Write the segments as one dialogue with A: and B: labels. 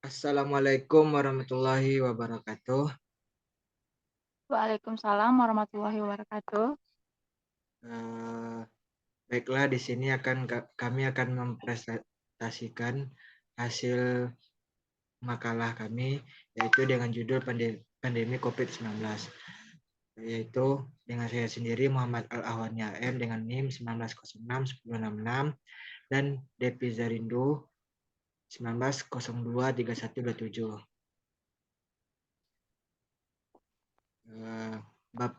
A: Assalamualaikum warahmatullahi wabarakatuh.
B: Waalaikumsalam warahmatullahi wabarakatuh.
A: Eh, Baiklah, di sini kami akan mempresentasikan hasil makalah kami, yaitu dengan judul Pandemi COVID-19, yaitu dengan saya sendiri Muhammad Al-Ahwani AM dengan NIM 19061066 dan Depi Zarindo 19023127. Bab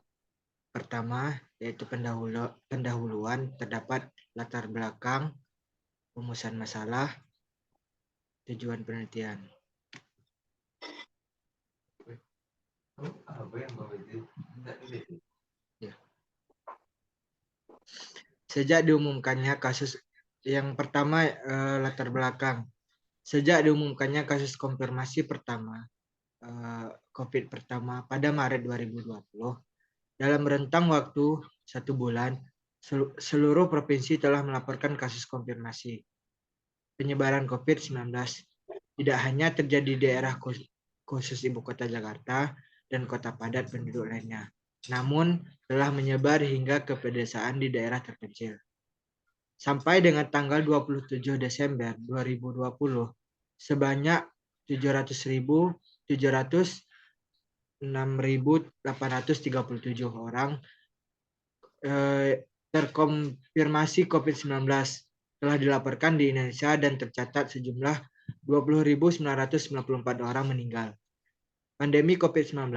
A: pertama yaitu pendahuluan, terdapat latar belakang, rumusan masalah, tujuan penelitian. Ya. Sejak diumumkannya kasus yang pertama, latar belakang. Sejak diumumkannya kasus konfirmasi pertama COVID pertama pada Maret 2020, dalam rentang waktu 1 bulan, seluruh provinsi telah melaporkan kasus konfirmasi penyebaran COVID-19. Tidak hanya terjadi di daerah khusus Ibu Kota Jakarta dan kota padat penduduk lainnya, namun telah menyebar hingga ke pedesaan di daerah terpencil. Sampai dengan tanggal 27 Desember 2020, sebanyak 700.706.837 orang terkonfirmasi COVID-19 telah dilaporkan di Indonesia dan tercatat sejumlah 20.994 orang meninggal. Pandemi COVID-19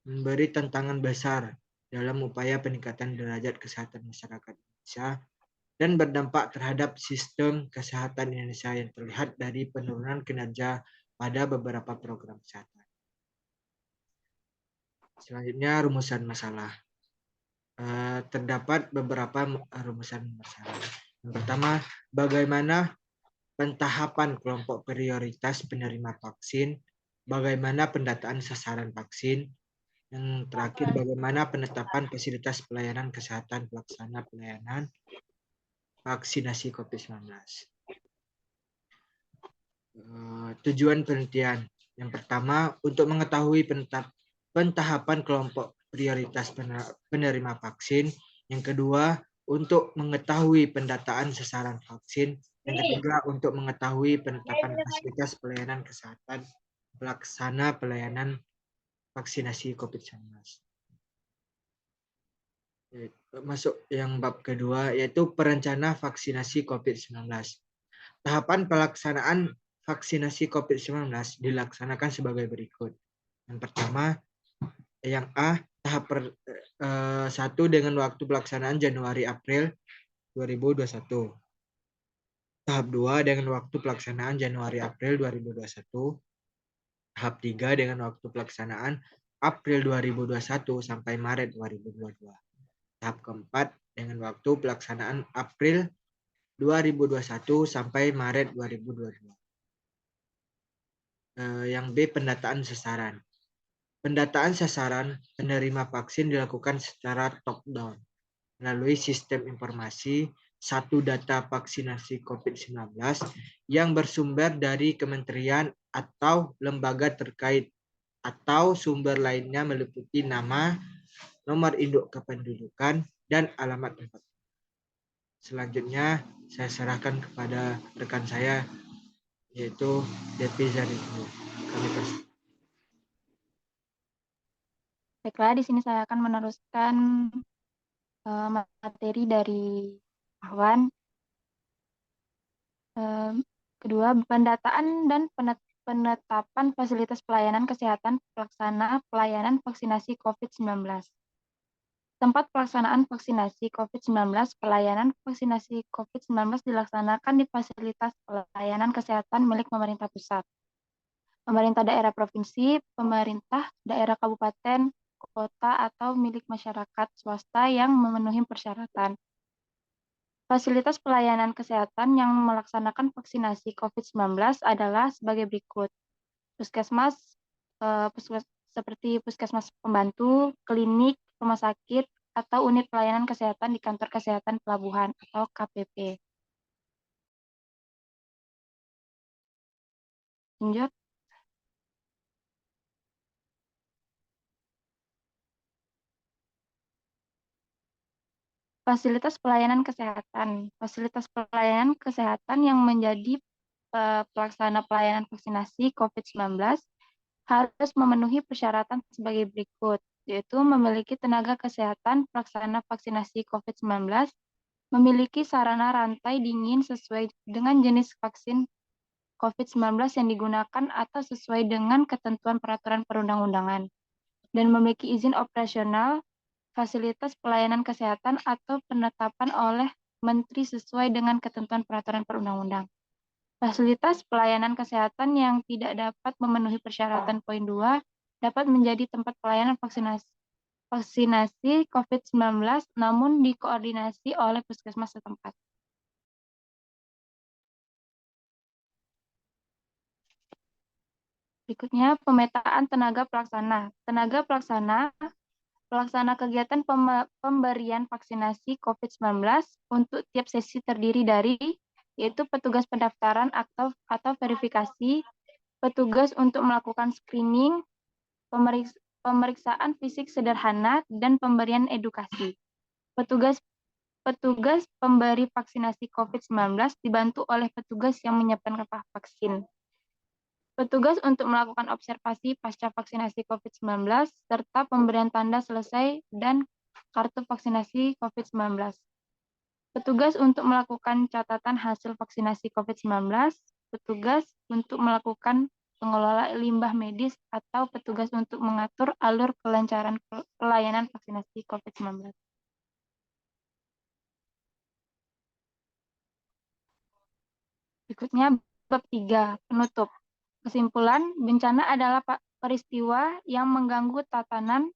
A: memberi tantangan besar dalam upaya peningkatan derajat kesehatan masyarakat Indonesia dan berdampak terhadap sistem kesehatan Indonesia yang terlihat dari penurunan kinerja pada beberapa program kesehatan. Selanjutnya, rumusan masalah. Terdapat beberapa rumusan masalah. Yang pertama, bagaimana pentahapan kelompok prioritas penerima vaksin, bagaimana pendataan sasaran vaksin, yang terakhir bagaimana penetapan fasilitas pelayanan kesehatan pelaksana pelayanan vaksinasi COVID-19. Tujuan penelitian. Yang pertama, untuk mengetahui pentahapan kelompok prioritas penerima vaksin. Yang kedua, untuk mengetahui pendataan sasaran vaksin. Yang ketiga, untuk mengetahui penetapan fasilitas pelayanan kesehatan pelaksana pelayanan vaksinasi COVID-19. Masuk yang bab kedua, yaitu perencana vaksinasi COVID-19. Tahapan pelaksanaan vaksinasi COVID-19 dilaksanakan sebagai berikut. Yang pertama, yang A, tahap 1 dengan waktu pelaksanaan Januari-April 2021. Tahap 2 dengan waktu pelaksanaan Januari-April 2021. Tahap 3 dengan waktu pelaksanaan April 2021 sampai Maret 2022. Tahap keempat dengan waktu pelaksanaan April 2021 sampai Maret 2022. Yang B, pendataan sasaran. Pendataan sasaran penerima vaksin dilakukan secara top-down melalui sistem informasi satu data vaksinasi COVID-19 yang bersumber dari kementerian atau lembaga terkait atau sumber lainnya meliputi nama, nomor induk kependudukan, dan alamat tempat. Selanjutnya saya serahkan kepada rekan saya yaitu Depi Zarindo. Kami persilakan.
B: Baiklah, di sini saya akan meneruskan materi dari Ahwan. Kedua, pendataan dan penetapan fasilitas pelayanan kesehatan pelaksana pelayanan vaksinasi COVID-19. Tempat pelaksanaan vaksinasi COVID-19, pelayanan vaksinasi COVID-19 dilaksanakan di fasilitas pelayanan kesehatan milik pemerintah pusat, pemerintah daerah provinsi, pemerintah daerah kabupaten, kota, atau milik masyarakat swasta yang memenuhi persyaratan. Fasilitas pelayanan kesehatan yang melaksanakan vaksinasi COVID-19 adalah sebagai berikut. Puskesmas, seperti puskesmas pembantu, klinik, rumah sakit, atau unit pelayanan kesehatan di kantor kesehatan pelabuhan atau KPP. Lanjut. Fasilitas pelayanan kesehatan. Fasilitas pelayanan kesehatan yang menjadi pelaksana pelayanan vaksinasi COVID-19 harus memenuhi persyaratan sebagai berikut, yaitu memiliki tenaga kesehatan pelaksana vaksinasi COVID-19, memiliki sarana rantai dingin sesuai dengan jenis vaksin COVID-19 yang digunakan atau sesuai dengan ketentuan peraturan perundang-undangan, dan memiliki izin operasional fasilitas pelayanan kesehatan atau penetapan oleh Menteri sesuai dengan ketentuan peraturan perundang-undang. Fasilitas pelayanan kesehatan yang tidak dapat memenuhi persyaratan poin 2 dapat menjadi tempat pelayanan vaksinasi COVID-19 namun dikoordinasi oleh puskesmas setempat. Berikutnya, pemetaan tenaga pelaksana. Tenaga pelaksana kegiatan pemberian vaksinasi COVID-19 untuk tiap sesi terdiri dari yaitu petugas pendaftaran atau verifikasi, petugas untuk melakukan screening, pemeriksaan fisik sederhana, dan pemberian edukasi. Petugas pemberi vaksinasi COVID-19 dibantu oleh petugas yang menyiapkan vaksin. Petugas untuk melakukan observasi pasca vaksinasi COVID-19 serta pemberian tanda selesai dan kartu vaksinasi COVID-19. Petugas untuk melakukan catatan hasil vaksinasi COVID-19, petugas untuk melakukan pengelola limbah medis, atau petugas untuk mengatur alur kelancaran pelayanan vaksinasi COVID-19. Berikutnya, bab 3, penutup. Kesimpulan, bencana adalah peristiwa yang mengganggu tatanan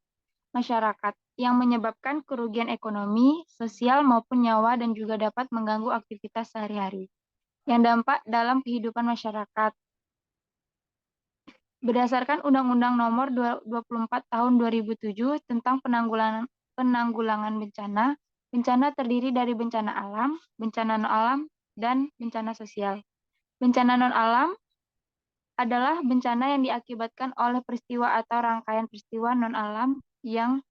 B: masyarakat, yang menyebabkan kerugian ekonomi, sosial, maupun nyawa dan juga dapat mengganggu aktivitas sehari-hari yang dampak dalam kehidupan masyarakat. Berdasarkan Undang-Undang Nomor 24 Tahun 2007 tentang penanggulangan bencana, bencana terdiri dari bencana alam, bencana non-alam, dan bencana sosial. Bencana non-alam adalah bencana yang diakibatkan oleh peristiwa atau rangkaian peristiwa non-alam yang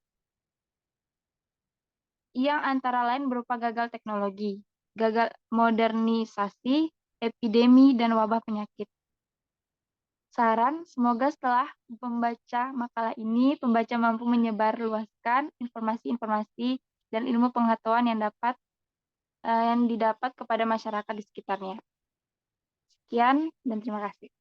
B: antara lain berupa gagal teknologi, gagal modernisasi, epidemi, dan wabah penyakit. Saran, semoga setelah membaca makalah ini, pembaca mampu menyebarluaskan informasi-informasi dan ilmu pengetahuan yang didapat kepada masyarakat di sekitarnya. Sekian dan terima kasih.